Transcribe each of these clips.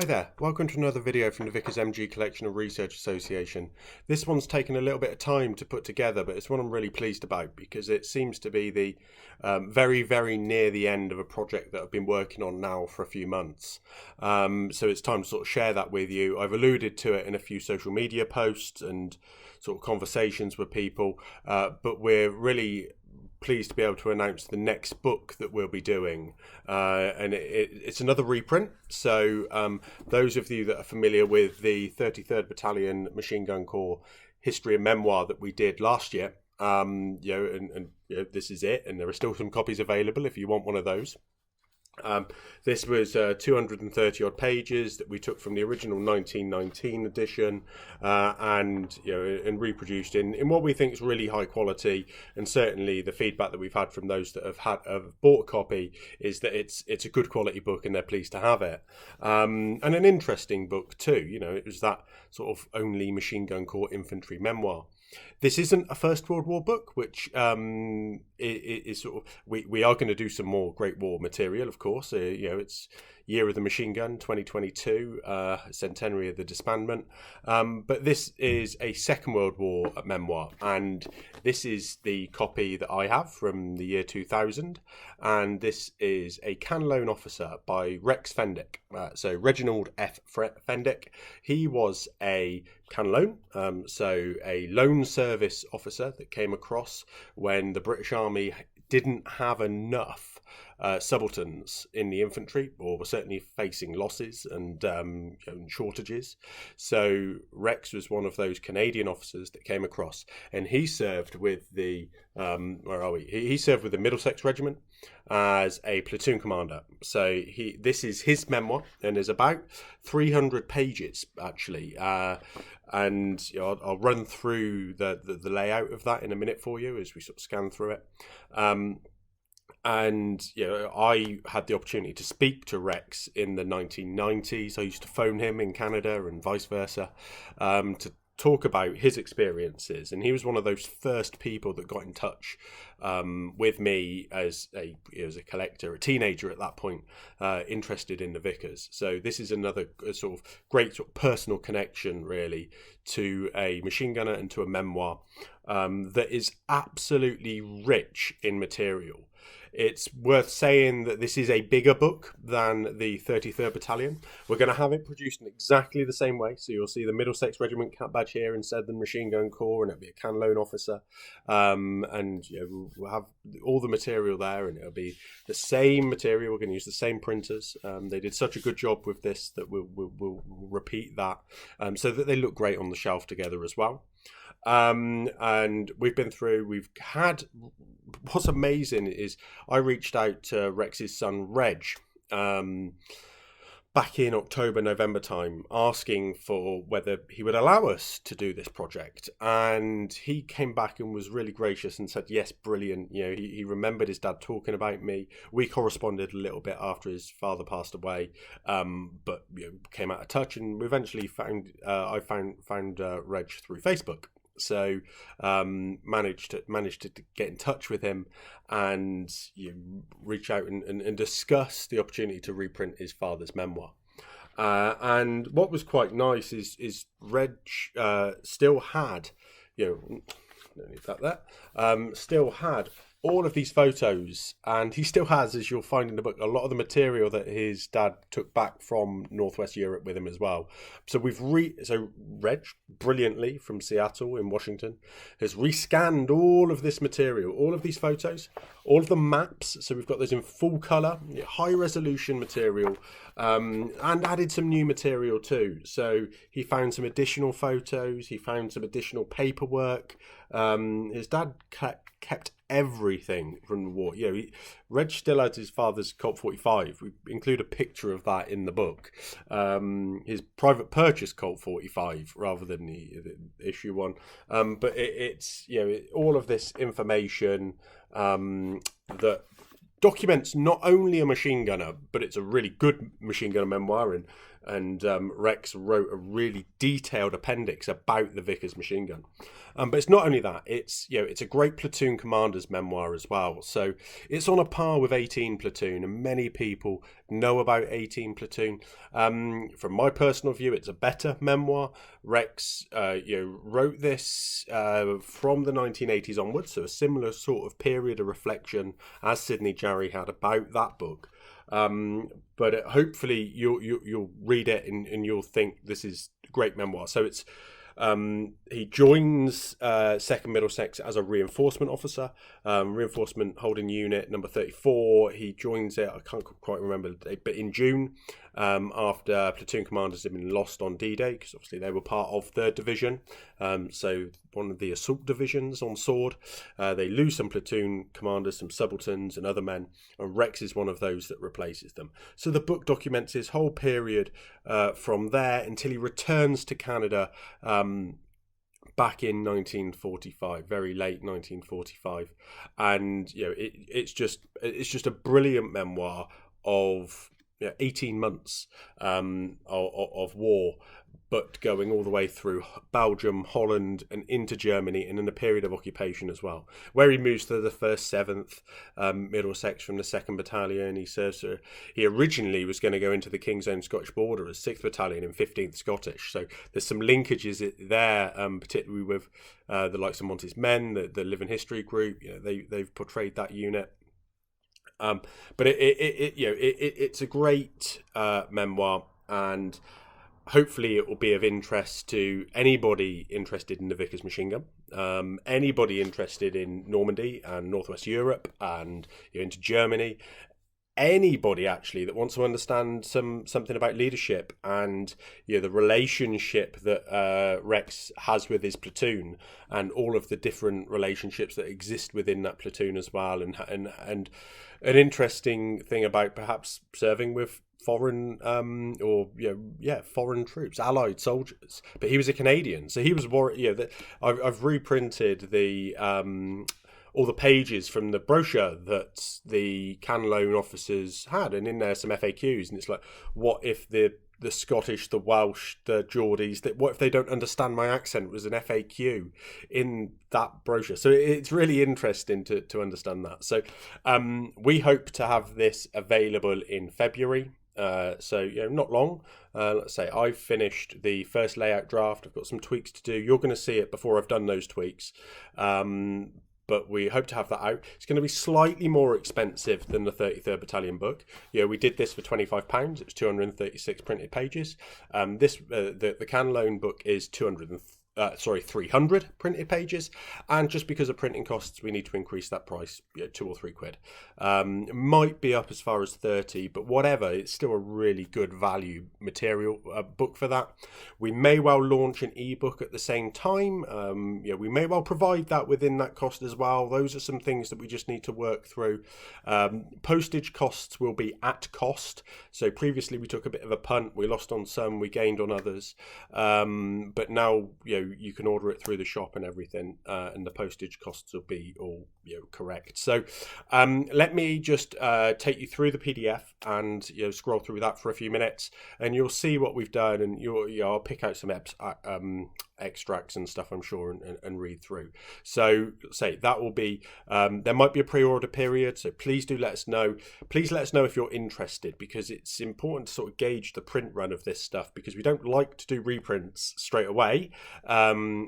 there, welcome to another video from the Vickers MG Collection and Research Association. This one's taken a little bit of time to put together, but it's one I'm really pleased about because it seems to be the very near the end of a project that I've been working on now for a few months. So it's time to sort of share that with you. I've alluded to it in a few social media posts and sort of conversations with people, but we're really pleased to be able to announce the next book that we'll be doing, and it's another reprint. So those of you that are familiar with the 33rd Battalion Machine Gun Corps history and memoir that we did last year, this is it, and there are still some copies available if you want one of those. This was 230 odd pages that we took from the original 1919 edition and reproduced in what we think is really high quality, and certainly the feedback that we've had from those that have bought a copy is that it's a good quality book and they're pleased to have it, and an interesting book too. It was that sort of only Machine Gun Corps infantry memoir. This isn't a First World War book, which is sort of, we are going to do some more Great War material, of course. It's Year of the Machine Gun 2022, centenary of the disbandment. But this is a Second World War memoir, and this is the copy that I have from the year 2000, and this is A CANLOAN Officer by Rex Fendick. So Reginald F. Fendick, he was a CANLOAN, so a loan service officer that came across when the British Army didn't have enough subalterns in the infantry, or were certainly facing losses and shortages. So Rex was one of those Canadian officers that came across, and he served with the He served with the Middlesex Regiment as a platoon commander. So this is his memoir, and there's about 300 pages actually. And I'll run through the layout of that in a minute for you as we sort of scan through it. And I had the opportunity to speak to Rex in the 1990s. I used to phone him in Canada and vice versa, to talk about his experiences, and he was one of those first people that got in touch with me as a collector, a teenager at that point, interested in the Vickers. So this is another sort of great sort of personal connection, really, to a machine gunner and to a memoir that is absolutely rich in material. It's worth saying that this is a bigger book than the 33rd Battalion. We're going to have it produced in exactly the same way. So you'll see the Middlesex Regiment cap badge here instead of the Machine Gun Corps, and it'll be a CANLOAN Officer. And we'll have all the material there, and it'll be the same material. We're going to use the same printers. They did such a good job with this that we'll repeat that, so that they look great on the shelf together as well. And we've had, what's amazing is I reached out to Rex's son Reg back in October, November time, asking for whether he would allow us to do this project, and he came back and was really gracious and said yes, brilliant. He remembered his dad talking about me. We corresponded a little bit after his father passed away, but came out of touch, and we eventually found Reg through Facebook. So managed to get in touch with him and reach out and discuss the opportunity to reprint his father's memoir. And what was quite nice is Reg still had, don't need that there, still had all of these photos, and he still has, as you'll find in the book, a lot of the material that his dad took back from Northwest Europe with him as well. So Reg, brilliantly from Seattle in Washington, has rescanned all of this material, all of these photos, all of the maps. So we've got those in full color, high resolution material, and added some new material too. So he found some additional photos, he found some additional paperwork. His dad kept everything from the war. Reg still had his father's Colt 45. We include a picture of that in the book. His private purchase Colt 45 rather than the issue one. But it's all of this information that documents not only a machine gunner, but it's a really good machine gunner memoir, and and Rex wrote a really detailed appendix about the Vickers machine gun. But it's not only that; it's it's a great platoon commander's memoir as well. So it's on a par with 18 Platoon, and many people know about 18 Platoon. From my personal view, it's a better memoir. Rex, wrote this from the 1980s onwards, so a similar sort of period of reflection as Sidney Jarry had about that book. But hopefully you'll read it and you'll think this is a great memoir. So it's he joins 2nd Middlesex as a reinforcement officer, reinforcement holding unit number 34. He joins it, I can't quite remember the date, but in June, after platoon commanders had been lost on D-Day, because obviously they were part of 3rd Division, so one of the assault divisions on Sword. They lose some platoon commanders, some subalterns and other men, and Rex is one of those that replaces them. So the book documents his whole period from there until he returns to Canada back in 1945, very late 1945, and it's just a brilliant memoir of 18 months of war, but going all the way through Belgium, Holland, and into Germany, and in a period of occupation as well, where he moves to the 1st 7th Middlesex from the 2nd Battalion. He serves. He originally was going to go into the King's Own Scottish Border as 6th Battalion and 15th Scottish. So there's some linkages there, particularly with the likes of Monty's Men, the Living History group. They've portrayed that unit. But it's a great memoir, and hopefully it will be of interest to anybody interested in the Vickers machine gun, anybody interested in Normandy and Northwest Europe and into Germany, anybody actually that wants to understand something about leadership and the relationship that Rex has with his platoon and all of the different relationships that exist within that platoon as well, and an interesting thing about perhaps serving with foreign foreign troops, allied soldiers. But he was a Canadian, so he was more. I've reprinted the all the pages from the brochure that the CANLOAN officers had, and in there some FAQs, and it's like, what if the Scottish, the Welsh, the Geordies, what if they don't understand my accent? It was an FAQ in that brochure. So it's really interesting to understand that. So we hope to have this available in February. So not long. Let's say I've finished the first layout draft. I've got some tweaks to do. You're going to see it before I've done those tweaks. But we hope to have that out. It's going to be slightly more expensive than the 33rd Battalion book. We did this for £25. It was 236 printed pages. The CANLOAN book is 300 printed pages, and just because of printing costs we need to increase that price £2 or £3. Might be up as far as 30, but whatever, it's still a really good value material book for that. We may well launch an ebook at the same time. We may well provide that within that cost as well. Those are some things that we just need to work through. Postage costs will be at cost. So previously we took a bit of a punt, we lost on some, we gained on others, but now you can order it through the shop and everything, and the postage costs will be all correct. So let me just take you through the PDF and scroll through that for a few minutes, and you'll see what we've done, and I'll pick out some extracts and stuff, I'm sure, and read through. So say that will be there might be a pre-order period, so please do let us know. Please let us know if you're interested, because it's important to sort of gauge the print run of this stuff, because we don't like to do reprints straight away.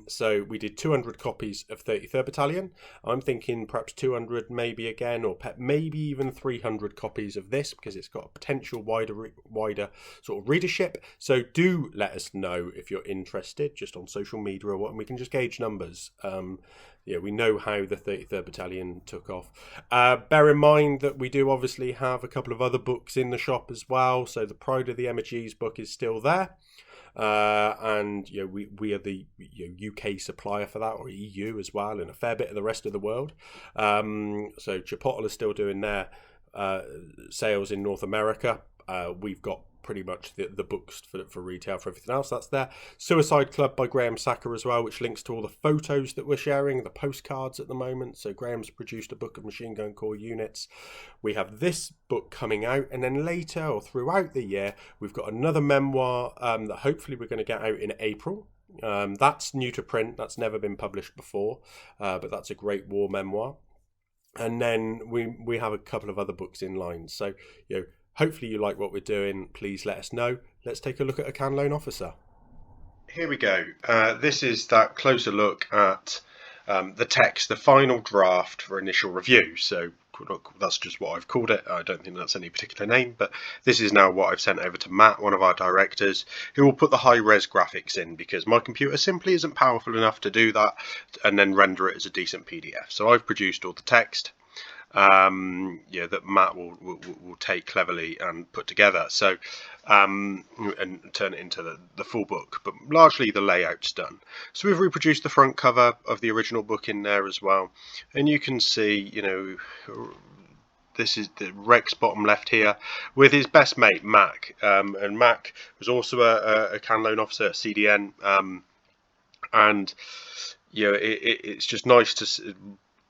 So we did 200 copies of 33rd Battalion. I'm thinking perhaps 200 maybe again, or maybe even 300 copies of this, because it's got a potential wider sort of readership. So do let us know if you're interested, just on social media or what, and we can just gauge numbers. We know how the 33rd Battalion took off. Bear in mind that we do obviously have a couple of other books in the shop as well. So the Pride of the Emigees book is still there. And we are the UK supplier for that, or EU as well, and a fair bit of the rest of the world. So Chipotle is still doing their sales in North America. We've got pretty much the books for retail. For everything else, that's there. Suicide Club by Graham Sacker as well, which links to all the photos that we're sharing, the postcards at the moment. So Graham's produced a book of machine gun corps units. We have this book coming out, and then later or throughout the year, we've got another memoir that hopefully we're going to get out in April. That's new to print. That's never been published before, but that's a great war memoir. And then we have a couple of other books in line. So, hopefully you like what we're doing. Please let us know. Let's take a look at A CANLOAN Officer. Here we go. This is that closer look at the text, the final draft for initial review. So that's just what I've called it. I don't think that's any particular name, but this is now what I've sent over to Matt, one of our directors, who will put the high-res graphics in, because my computer simply isn't powerful enough to do that and then render it as a decent PDF. So I've produced all the text that Matt will take cleverly and put together, so and turn it into the full book, but largely the layout's done. So we've reproduced the front cover of the original book in there as well, and you can see, this is the Rex bottom left here with his best mate Mac, and Mac was also a CANLOAN officer at CDN, and it's just nice to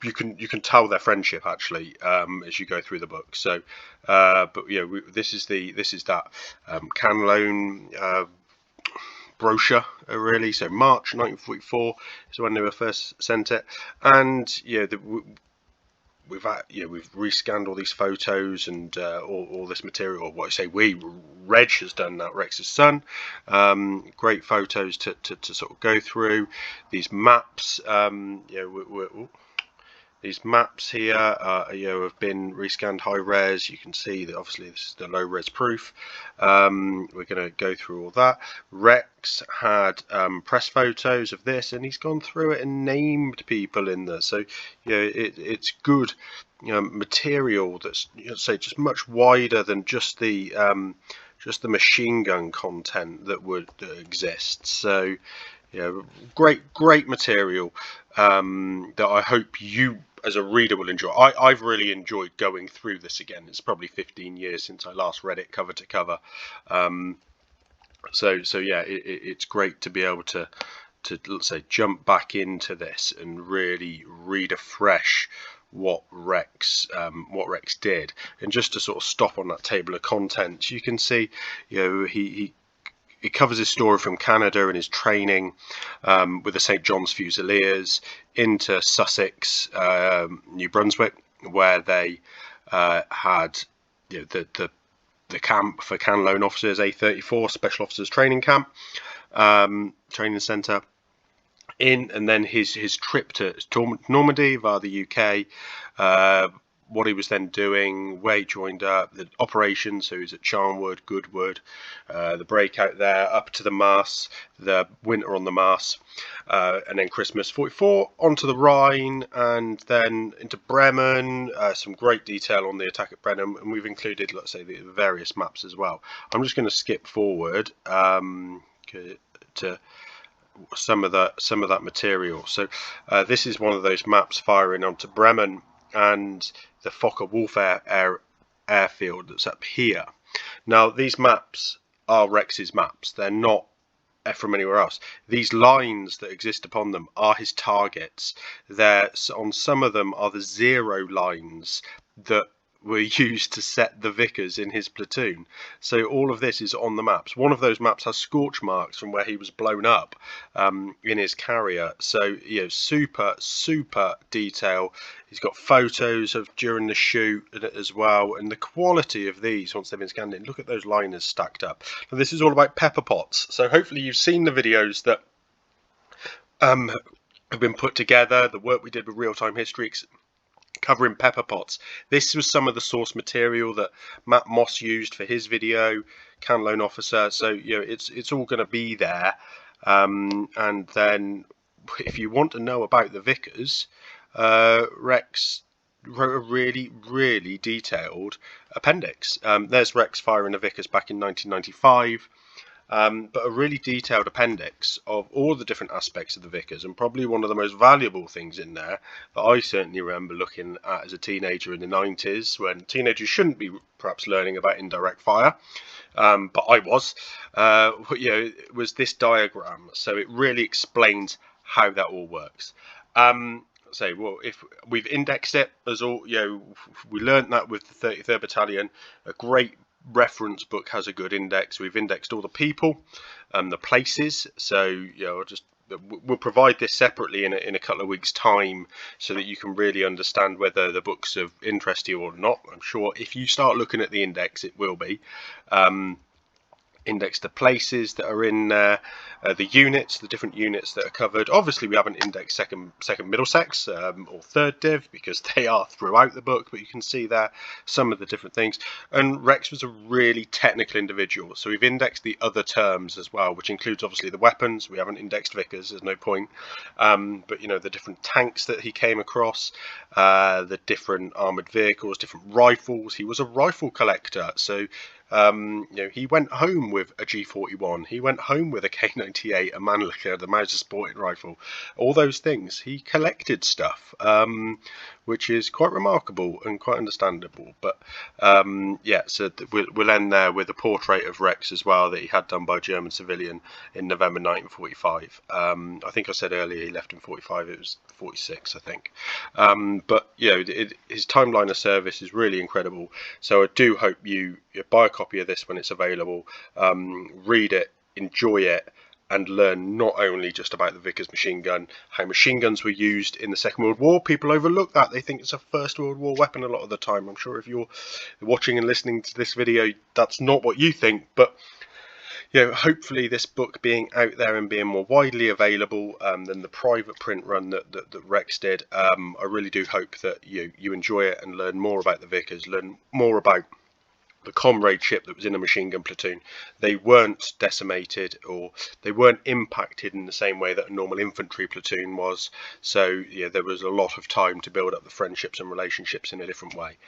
you can tell their friendship actually as you go through the book. So, this is that CANLOAN brochure really. So March 1944 is when they were first sent it, and we've rescanned all these photos and all this material. Or what I say, Reg has done that. Rex's son. Great photos to sort of go through. These maps. These maps here have been rescanned high res. You can see that obviously this is the low res proof. We're going to go through all that. Rex had press photos of this, and he's gone through it and named people in there. So it's good material that's just much wider than just the machine gun content that would exist. So great material that I hope you as a reader will enjoy. I've really enjoyed going through this again. It's probably 15 years since I last read it cover to cover. It's great to be able to let's say jump back into this and really read afresh what Rex did. And just to sort of stop on that table of contents, you can see he covers his story from Canada and his training with the St. John's Fusiliers into Sussex, New Brunswick, where they had the camp for CANLOAN officers, A34 Special Officers Training Camp, training centre. And then his trip to Normandy via the UK, what he was then doing, where he joined up, the operations, so he was at Charnwood, Goodwood, the breakout there, up to the Maas, the winter on the Maas, and then Christmas 44, onto the Rhine, and then into Bremen, some great detail on the attack at Bremen, and we've included, let's say, the various maps as well. I'm just going to skip forward to some of that material. So this is one of those maps firing onto Bremen and the Focke-Wulf airfield that's up here. Now these maps are Rex's maps. They're not from anywhere else. These lines that exist upon them are his targets. On some of them are the zero lines that were used to set the Vickers in his platoon. So all of this is on the maps. One of those maps has scorch marks from where he was blown up in his carrier. So super detail. He's got photos of during the shoot as well, and the quality of these once they've been scanned in. Look at those liners stacked up. Now this is all about pepper pots. So hopefully you've seen the videos that have been put together, the work we did with real-time history covering pepper pots. This was some of the source material that Matt Moss used for his video, CANLOAN Officer. So it's all going to be there. And then if you want to know about the Vickers, Rex wrote a really detailed appendix. There's Rex firing the Vickers back in 1995. but a really detailed appendix of all the different aspects of the Vickers, and probably one of the most valuable things in there that I certainly remember looking at as a teenager in the 90s, when teenagers shouldn't be perhaps learning about indirect fire. But I was, it was this diagram. So it really explains how that all works. Well, if we've indexed it as all, we learned that with the 33rd Battalion. A great reference book has a good index. We've indexed all the people and the places. So, we'll provide this separately in a couple of weeks' time so that you can really understand whether the book's of interest to you or not. I'm sure if you start looking at the index, it will be. Index the places that are in there, the units, the different units that are covered. Obviously, we haven't indexed second Middlesex or third Div because they are throughout the book, but you can see there some of the different things. And Rex was a really technical individual, so we've indexed the other terms as well, which includes obviously the weapons. We haven't indexed Vickers, there's no point. But the different tanks that he came across, the different armoured vehicles, different rifles. He was a rifle collector, so he went home with a G41. He went home with a K98, a Mannlicher, the Mauser sporting rifle. All those things. He collected stuff, which is quite remarkable and quite understandable. But so we'll end there with a portrait of Rex as well that he had done by a German civilian in November 1945. I think I said earlier he left in 45. It was 46, I think. But his timeline of service is really incredible. So I do hope you buy a copy of this when it's available, read it, enjoy it, and learn not only just about the Vickers machine gun, how machine guns were used in the Second World War. People overlook that. They think it's a First World War weapon a lot of the time. I'm sure if you're watching and listening to this video, that's not what you think. But hopefully this book being out there and being more widely available than the private print run that Rex did, I really do hope that you enjoy it and learn more about the Vickers, learn more about the comradeship that was in a machine gun platoon. They weren't decimated, or they weren't impacted in the same way that a normal infantry platoon was. So there was a lot of time to build up the friendships and relationships in a different way.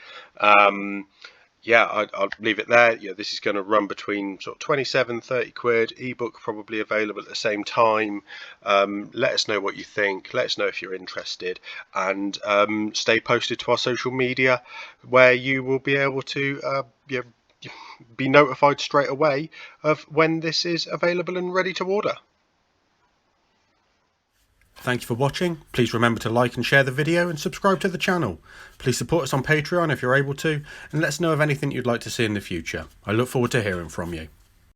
I'll leave it there. This is going to run between sort of 27-30 quid. Ebook probably available at the same time. Let us know what you think. Let us know if you're interested, and stay posted to our social media, where you will be able to be notified straight away of when this is available and ready to order. Thank you for watching. Please remember to like and share the video and subscribe to the channel. Please support us on Patreon if you're able to, and let us know of anything you'd like to see in the future. I look forward to hearing from you.